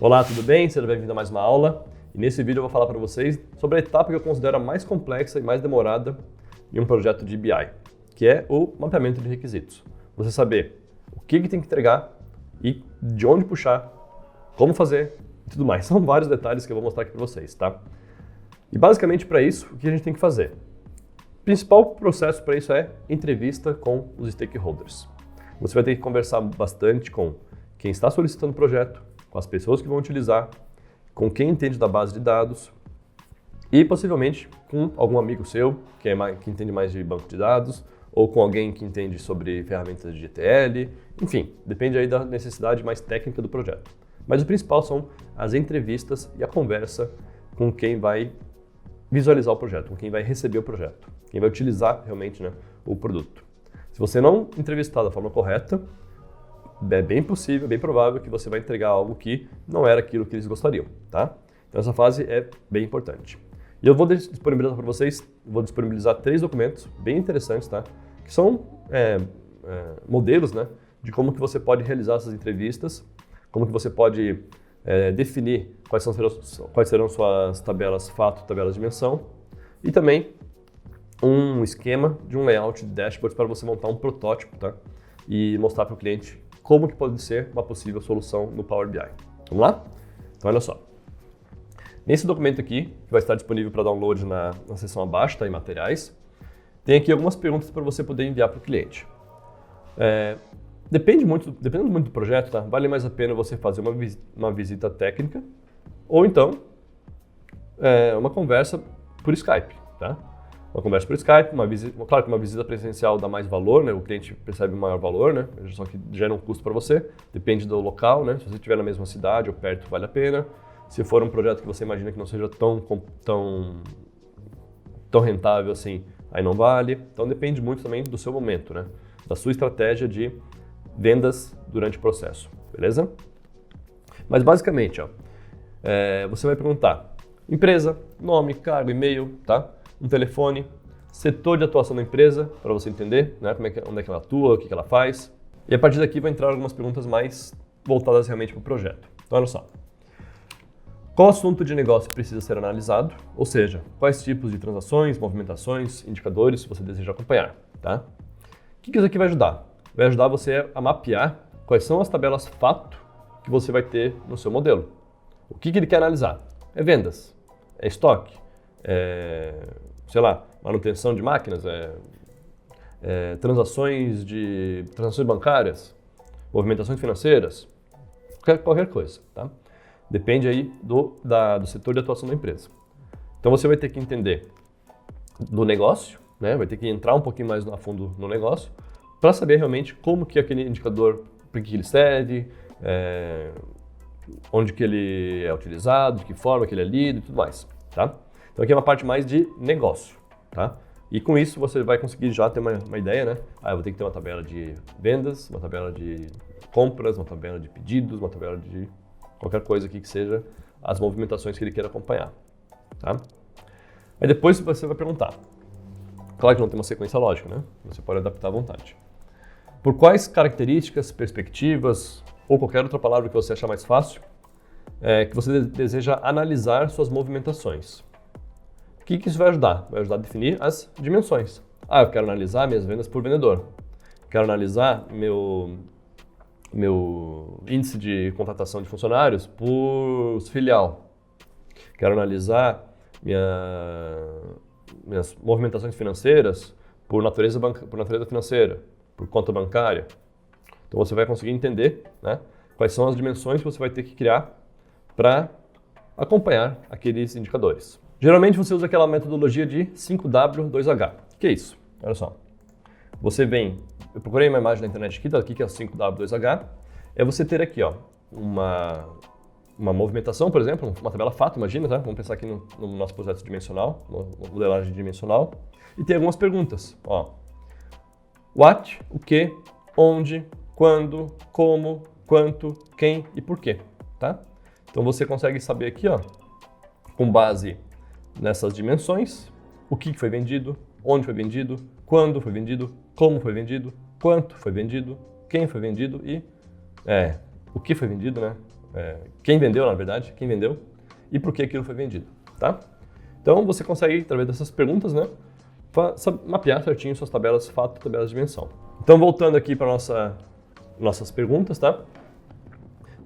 Olá, tudo bem? Seja bem-vindo a mais uma aula. E nesse vídeo eu vou falar para vocês sobre a etapa que eu considero a mais complexa e mais demorada em um projeto de BI, que é o mapeamento de requisitos. Você saber o que tem que entregar e de onde puxar, como fazer e tudo mais. São vários detalhes que eu vou mostrar aqui para vocês, tá? E basicamente para isso, o que a gente tem que fazer? O principal processo para isso é entrevista com os stakeholders. Você vai ter que conversar bastante com quem está solicitando o projeto, com as pessoas que vão utilizar, com quem entende da base de dados e possivelmente com algum amigo seu que entende mais de banco de dados ou com alguém que entende sobre ferramentas de ETL, enfim, depende aí da necessidade mais técnica do projeto. Mas o principal são as entrevistas e a conversa com quem vai visualizar o projeto, com quem vai receber o projeto, quem vai utilizar realmente, né, o produto. Se você não entrevistar da forma correta, é bem possível, bem provável que você vai entregar algo que não era aquilo que eles gostariam, tá? Então essa fase é bem importante. E eu vou disponibilizar para vocês, vou disponibilizar 3 documentos bem interessantes, tá? Que são modelos, né, de como que você pode realizar essas entrevistas, como que você pode definir quais serão suas tabelas fato, tabelas de dimensão e também um esquema de um layout de dashboards para você montar um protótipo, tá? E mostrar para o cliente como que pode ser uma possível solução no Power BI. Vamos lá? Então olha só. Nesse documento aqui, que vai estar disponível para download na seção abaixo, tá, em materiais, tem aqui algumas perguntas para você poder enviar para o cliente. Dependendo muito do projeto, tá? Vale mais a pena você fazer uma visita técnica ou então uma conversa por Skype, tá? Uma conversa por Skype, claro que uma visita presencial dá mais valor, né? O cliente percebe um maior valor, né? Só que gera um custo para você, depende do local, né? Se você estiver na mesma cidade ou perto, vale a pena. Se for um projeto que você imagina que não seja tão rentável assim, aí não vale. Então depende muito também do seu momento, né? Da sua estratégia de vendas durante o processo, beleza? Mas basicamente, ó, você vai perguntar empresa, nome, cargo, e-mail, tá? Um telefone, setor de atuação da empresa, para você entender, né, onde é que ela atua, o que ela faz. E a partir daqui vai entrar algumas perguntas mais voltadas realmente para o projeto. Então olha só. Qual assunto de negócio precisa ser analisado? Ou seja, quais tipos de transações, movimentações, indicadores você deseja acompanhar, tá? O que isso aqui vai ajudar? Vai ajudar você a mapear quais são as tabelas fato que você vai ter no seu modelo. O que ele quer analisar? É vendas, é estoque, sei lá, manutenção de máquinas, transações bancárias, movimentações financeiras, qualquer coisa, tá? Depende aí do setor de atuação da empresa. Então você vai ter que entender do negócio, né? Vai ter que entrar um pouquinho mais a fundo no negócio para saber realmente como que aquele indicador, para que ele serve, onde que ele é utilizado, de que forma que ele é lido e tudo mais, tá? Então aqui é uma parte mais de negócio, tá? E com isso você vai conseguir já ter uma ideia, né? Eu vou ter que ter uma tabela de vendas, uma tabela de compras, uma tabela de pedidos, uma tabela de qualquer coisa aqui que seja as movimentações que ele queira acompanhar, tá? Aí depois você vai perguntar. Claro que não tem uma sequência lógica, né? Você pode adaptar à vontade. Por quais características, perspectivas ou qualquer outra palavra que você achar mais fácil, que você deseja analisar suas movimentações. O que isso vai ajudar? Vai ajudar a definir as dimensões. Eu quero analisar minhas vendas por vendedor. Quero analisar meu índice de contratação de funcionários por filial. Quero analisar minhas movimentações financeiras por natureza financeira, por conta bancária. Então você vai conseguir entender, né, quais são as dimensões que você vai ter que criar para acompanhar aqueles indicadores. Geralmente você usa aquela metodologia de 5W2H. O que é isso? Olha só. Eu procurei uma imagem na internet aqui que é o 5W2H. É você ter aqui, ó, uma movimentação, por exemplo, uma tabela fato, imagina, tá? Vamos pensar aqui no nosso processo dimensional, modelagem dimensional. E tem algumas perguntas, ó. What, o que, onde, quando, como, quanto, quem e por quê, tá? Então você consegue saber aqui, ó, com base nessas dimensões, o que foi vendido, onde foi vendido, quando foi vendido, como foi vendido, quanto foi vendido, quem foi vendido e o que foi vendido, né? Quem vendeu, na verdade, quem vendeu e por que aquilo foi vendido, tá? Então você consegue, através dessas perguntas, né, mapear certinho suas tabelas fato, tabelas de dimensão. Então voltando aqui para nossas perguntas, tá?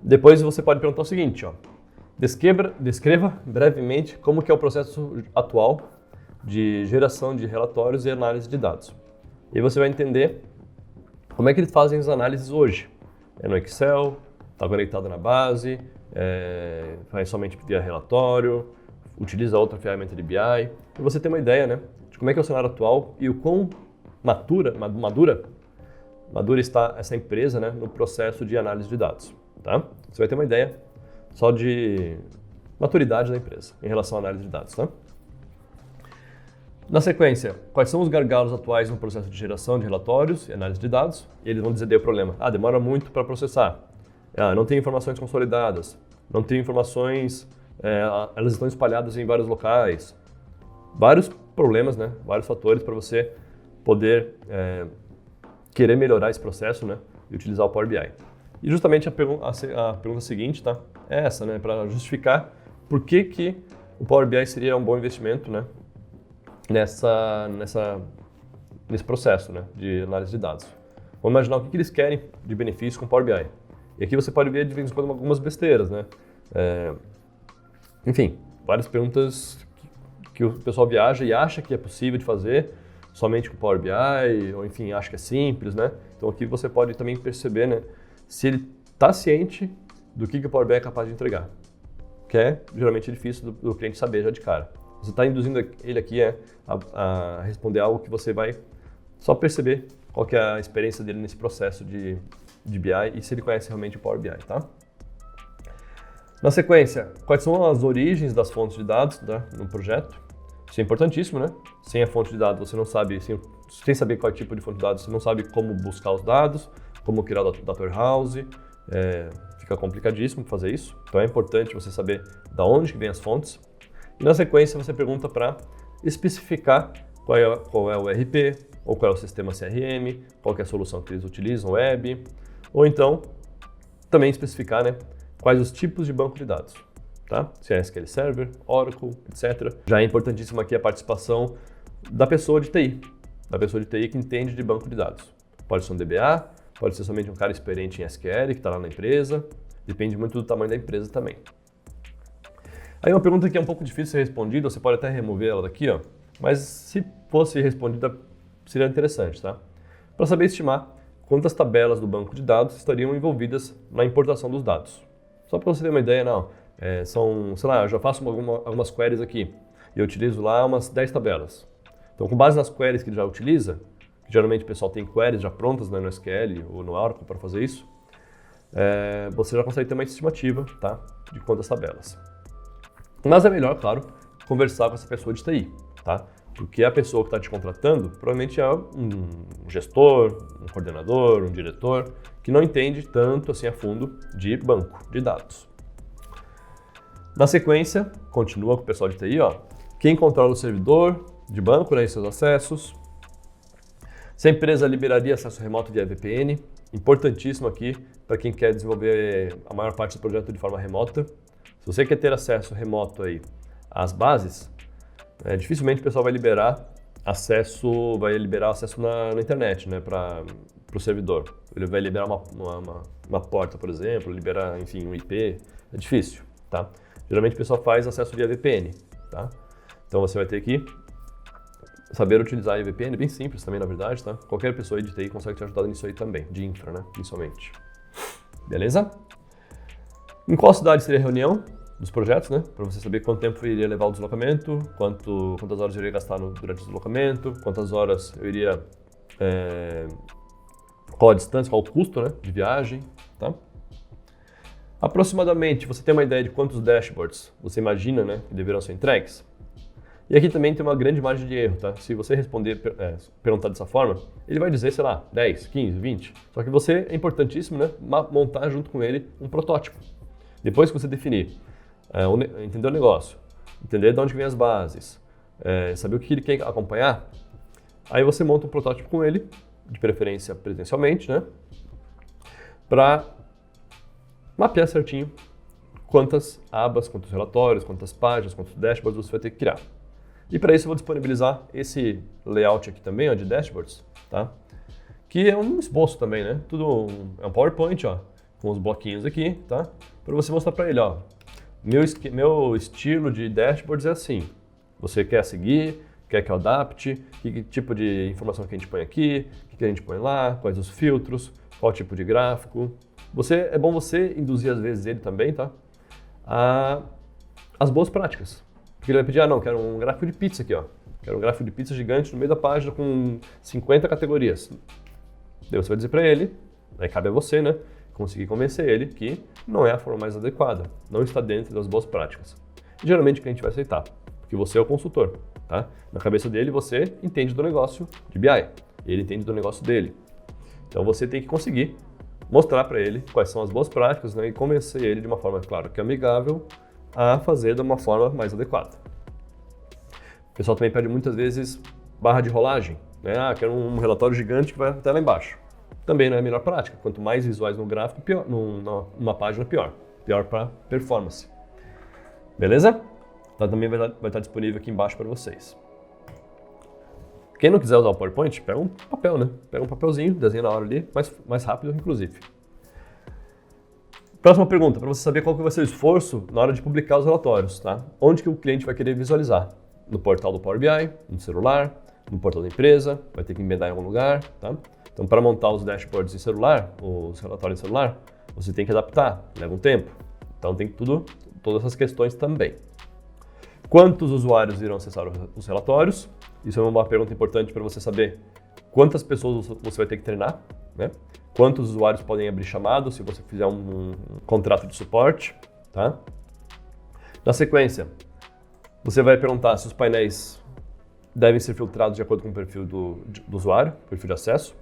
Depois você pode perguntar o seguinte, ó. Descreva brevemente como que é o processo atual de geração de relatórios e análise de dados. E aí você vai entender como é que eles fazem as análises hoje. É no Excel, está conectado na base, faz somente via relatório, utiliza outra ferramenta de BI. E você tem uma ideia, né, de como é que é o cenário atual e o quão madura está essa empresa, né, no processo de análise de dados. Tá? Você vai ter uma ideia só de maturidade da empresa em relação à análise de dados. Tá? Na sequência, quais são os gargalos atuais no processo de geração de relatórios e análise de dados? E eles vão dizer daí o problema. Demora muito para processar. Não tem informações consolidadas. Não tem informações, elas estão espalhadas em vários locais. Vários problemas, né? Vários fatores para você poder querer melhorar esse processo, né? E utilizar o Power BI. E justamente a pergunta seguinte, tá? É essa, né? Para justificar por que o Power BI seria um bom investimento, né? Nesse processo, né, de análise de dados. Vamos imaginar o que eles querem de benefício com o Power BI. E aqui você pode ver de vez em quando algumas besteiras, né? Enfim, várias perguntas que o pessoal viaja e acha que é possível de fazer somente com o Power BI, ou enfim, acha que é simples, né? Então aqui você pode também perceber, né, se ele está ciente do que o Power BI é capaz de entregar. Que geralmente difícil do cliente saber já de cara. Você está induzindo ele aqui a responder algo que você vai só perceber qual que é a experiência dele nesse processo de BI e se ele conhece realmente o Power BI, tá? Na sequência, quais são as origens das fontes de dados, tá, no projeto? Isso é importantíssimo, né? Sem a fonte de dados, você não sabe, sem saber qual tipo de fonte de dados, você não sabe como buscar os dados, como criar o Data Warehouse, fica complicadíssimo fazer isso. Então é importante você saber de onde que vem as fontes. E na sequência você pergunta para especificar qual é o ERP, ou qual é o sistema CRM, qual que é a solução que eles utilizam, web, ou então também especificar, né, quais os tipos de banco de dados, tá? Se é SQL Server, Oracle, etc. Já é importantíssimo aqui a participação da pessoa de TI, que entende de banco de dados. Pode ser um DBA, pode ser somente um cara experiente em SQL que está lá na empresa, depende muito do tamanho da empresa também. Aí uma pergunta que é um pouco difícil de ser respondida, você pode até remover ela daqui, ó, mas se fosse respondida seria interessante, tá? Para saber estimar quantas tabelas do banco de dados estariam envolvidas na importação dos dados. Só para você ter uma ideia, são, sei lá, eu já faço algumas queries aqui e eu utilizo lá umas 10 tabelas. Então, com base nas queries que ele já utiliza, que geralmente o pessoal tem queries já prontas, né, no SQL ou no Oracle para fazer isso, você já consegue ter uma estimativa, tá, de quantas tabelas. Mas é melhor, claro, conversar com essa pessoa de TI, tá? Porque a pessoa que está te contratando provavelmente é um gestor, um coordenador, um diretor, que não entende tanto assim a fundo de banco de dados. Na sequência, continua com o pessoal de TI, ó. Quem controla o servidor de banco, né, e seus acessos. Se a empresa liberaria acesso remoto via VPN, importantíssimo aqui para quem quer desenvolver a maior parte do projeto de forma remota. Se você quer ter acesso remoto aí às bases, dificilmente o pessoal vai liberar acesso na internet, né, para o servidor. Ele vai liberar uma porta, por exemplo, liberar, enfim, um IP, é difícil, tá? Geralmente o pessoal faz acesso via VPN, tá? Então você vai ter que saber utilizar a VPN, bem simples também, na verdade, tá? Qualquer pessoa de TI consegue te ajudar nisso aí também, de infra, né, principalmente. Beleza? Em qual cidade seria a reunião dos projetos, né? Para você saber quanto tempo iria levar o deslocamento, quantas horas eu iria gastar durante o deslocamento, quantas horas eu iria... qual a distância, qual o custo, né, de viagem, tá? Aproximadamente, você tem uma ideia de quantos dashboards você imagina, né, que deverão ser entregues? E aqui também tem uma grande margem de erro, tá? Se você perguntar dessa forma, ele vai dizer, sei lá, 10, 15, 20. Só que é importantíssimo, né, montar junto com ele um protótipo. Depois que você definir, entender o negócio, entender de onde vem as bases, saber o que ele quer acompanhar, Aí você monta um protótipo com ele, de preferência presencialmente, né? Para mapear certinho quantas abas, quantos relatórios, quantas páginas, quantos dashboards você vai ter que criar. E para isso eu vou disponibilizar esse layout aqui também, ó, de dashboards, tá? Que é um esboço também, né? Tudo é um PowerPoint, ó, com os bloquinhos aqui, tá? Para você mostrar para ele, ó, meu estilo de dashboards é assim. Você quer seguir, quer que eu adapte, que tipo de informação que a gente põe aqui, o que a gente põe lá, quais os filtros, qual tipo de gráfico. É bom você induzir às vezes ele também, tá? As boas práticas. Porque ele vai pedir, não, quero um gráfico de pizza aqui, ó. Quero um gráfico de pizza gigante no meio da página com 50 categorias. Daí você vai dizer para ele, aí cabe a você, né, conseguir convencer ele que não é a forma mais adequada, não está dentro das boas práticas. E, geralmente o cliente vai aceitar, porque você é o consultor, tá? Na cabeça dele você entende do negócio de BI, ele entende do negócio dele. Então você tem que conseguir mostrar para ele quais são as boas práticas, né, e convencer ele de uma forma, claro, que amigável, a fazer de uma forma mais adequada. O pessoal também pede muitas vezes barra de rolagem, né? Quero um relatório gigante que vai até lá embaixo. Também não é a melhor prática. Quanto mais visuais no gráfico, pior, numa página, pior. Pior para performance. Beleza? Então, também vai estar disponível aqui embaixo para vocês. Quem não quiser usar o PowerPoint, pega um papel, né? Pega um papelzinho, desenha na hora ali, mais rápido, inclusive. Próxima pergunta, para você saber qual que vai ser o esforço na hora de publicar os relatórios, tá? Onde que o cliente vai querer visualizar? No portal do Power BI, no celular, no portal da empresa, vai ter que embedar em algum lugar, tá? Então, para montar os dashboards em celular, os relatórios em celular, você tem que adaptar, leva um tempo. Então, tem todas essas questões também. Quantos usuários irão acessar os relatórios? Isso é uma pergunta importante para você saber quantas pessoas você vai ter que treinar, né? Quantos usuários podem abrir chamado se você fizer um contrato de suporte, tá? Na sequência, você vai perguntar se os painéis devem ser filtrados de acordo com o perfil do usuário, perfil de acesso,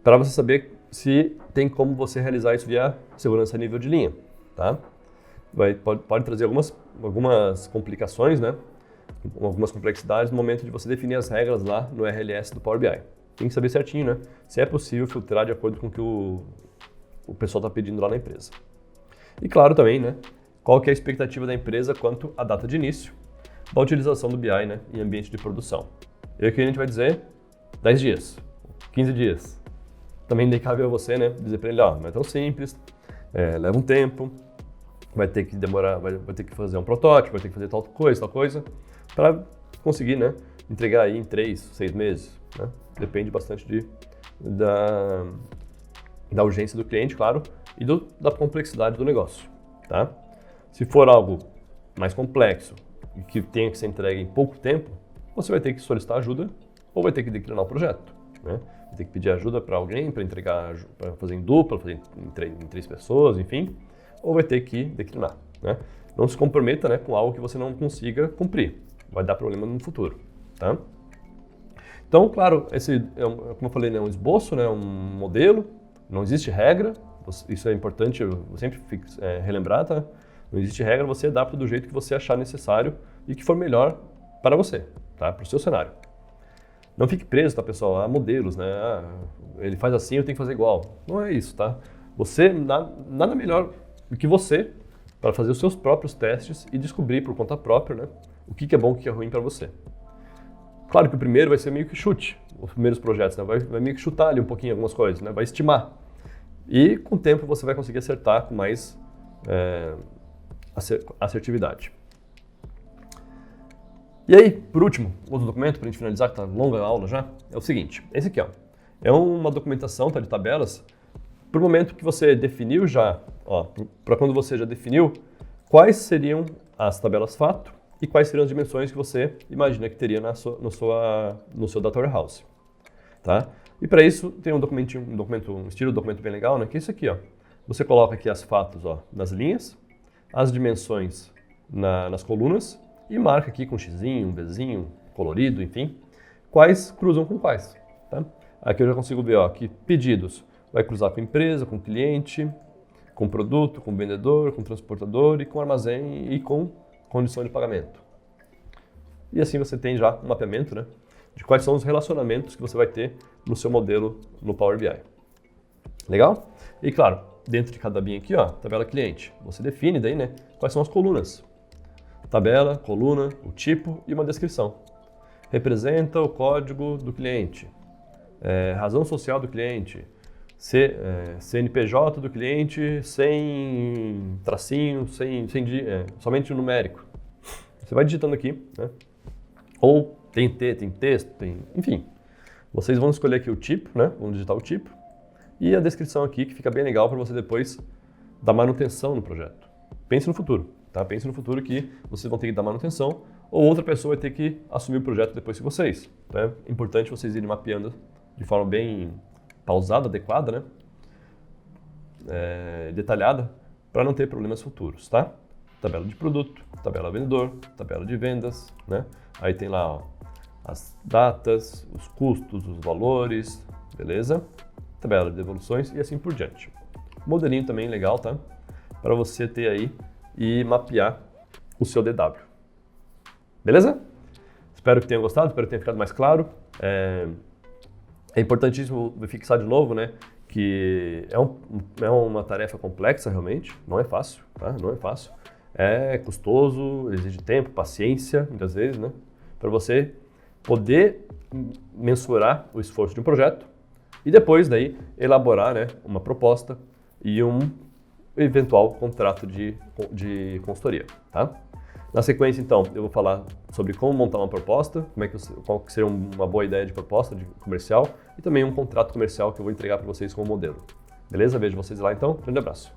para você saber se tem como você realizar isso via segurança a nível de linha, tá? Pode trazer algumas complicações, né? Algumas complexidades no momento de você definir as regras lá no RLS do Power BI. Tem que saber certinho, né? Se é possível filtrar de acordo com o que o pessoal está pedindo lá na empresa. E claro também, né? Qual que é a expectativa da empresa quanto à data de início da utilização do BI, né, em ambiente de produção. E aqui a gente vai dizer 10 dias, 15 dias. Também cabe a você, né, dizer para ele, não é tão simples, leva um tempo, vai ter que demorar, vai ter que fazer um protótipo, vai ter que fazer tal coisa, para conseguir, né, entregar aí em 3, 6 meses, né? Depende bastante da urgência do cliente, claro, e da complexidade do negócio, tá? Se for algo mais complexo e que tenha que ser entregue em pouco tempo, você vai ter que solicitar ajuda ou vai ter que declinar o projeto, né? Vai ter que pedir ajuda para alguém para entregar, para fazer em dupla, fazer em 3 pessoas, enfim, ou vai ter que declinar, né? Não se comprometa, né, com algo que você não consiga cumprir, vai dar problema no futuro, tá? Então, claro, esse como eu falei, né, um esboço, né, um modelo, não existe regra, isso é importante, eu sempre fico relembrar, tá? Não existe regra, você adapta do jeito que você achar necessário e que for melhor para você, tá? Para o seu cenário. Não fique preso, tá, pessoal, a modelos, né? Ele faz assim, eu tenho que fazer igual. Não é isso, tá? Você, nada melhor do que você para fazer os seus próprios testes e descobrir por conta própria, né, o que é bom e o que é ruim para você. Claro que o primeiro vai ser meio que chute, os primeiros projetos, né? Vai meio que chutar ali um pouquinho algumas coisas, né? Vai estimar. E com o tempo você vai conseguir acertar com mais assertividade. E aí, por último, outro documento para a gente finalizar, que tá longa a aula já, é o seguinte. Esse aqui, ó, é uma documentação, tá, de tabelas, para o momento que você definiu já, ó, para quando você já definiu quais seriam as tabelas fato e quais seriam as dimensões que você imagina que teria no seu Data Warehouse, tá? E para isso tem um estilo de documento bem legal, né? Que é isso aqui, ó. Você coloca aqui as fatos, ó, nas linhas, as dimensões nas colunas e marca aqui com um xizinho, um Vzinho, colorido, enfim, quais cruzam com quais, tá? Aqui eu já consigo ver, ó, que pedidos vai cruzar com empresa, com cliente, com produto, com vendedor, com transportador e com armazém e com condição de pagamento. E assim você tem já um mapeamento, né, de quais são os relacionamentos que você vai ter no seu modelo no Power BI. Legal? E claro, dentro de cada abinha aqui, ó, tabela cliente, você define daí, né, quais são as colunas. Tabela, coluna, o tipo e uma descrição. Representa o código do cliente, razão social do cliente, CNPJ do cliente sem tracinho, somente o numérico. Você vai digitando aqui, né? Ou tem texto, enfim. Vocês vão escolher aqui o tipo, né? Vão digitar o tipo. E a descrição aqui, que fica bem legal para você depois dar manutenção no projeto. Pense no futuro, tá? Pense no futuro que vocês vão ter que dar manutenção ou outra pessoa vai ter que assumir o projeto depois que vocês. Então é importante vocês irem mapeando de forma bem pausada, adequada, né? Detalhada, para não ter problemas futuros, tá? Tabela de produto, tabela vendedor, tabela de vendas, né? Aí tem lá, ó, as datas, os custos, os valores, beleza? Tabela de devoluções e assim por diante. Modelinho também legal, tá? Para você ter aí e mapear o seu DW. Beleza? Espero que tenham gostado, espero que tenha ficado mais claro. É importantíssimo fixar de novo, né? Que é uma tarefa complexa realmente, não é fácil, tá? Não é fácil. É custoso, exige tempo, paciência, muitas vezes, né? Para você poder mensurar o esforço de um projeto e depois daí elaborar, né, uma proposta e um eventual contrato de consultoria, tá? Na sequência, então, eu vou falar sobre como montar uma proposta, qual que seria uma boa ideia de proposta comercial e também um contrato comercial que eu vou entregar para vocês como modelo. Beleza? Vejo vocês lá então. Grande abraço.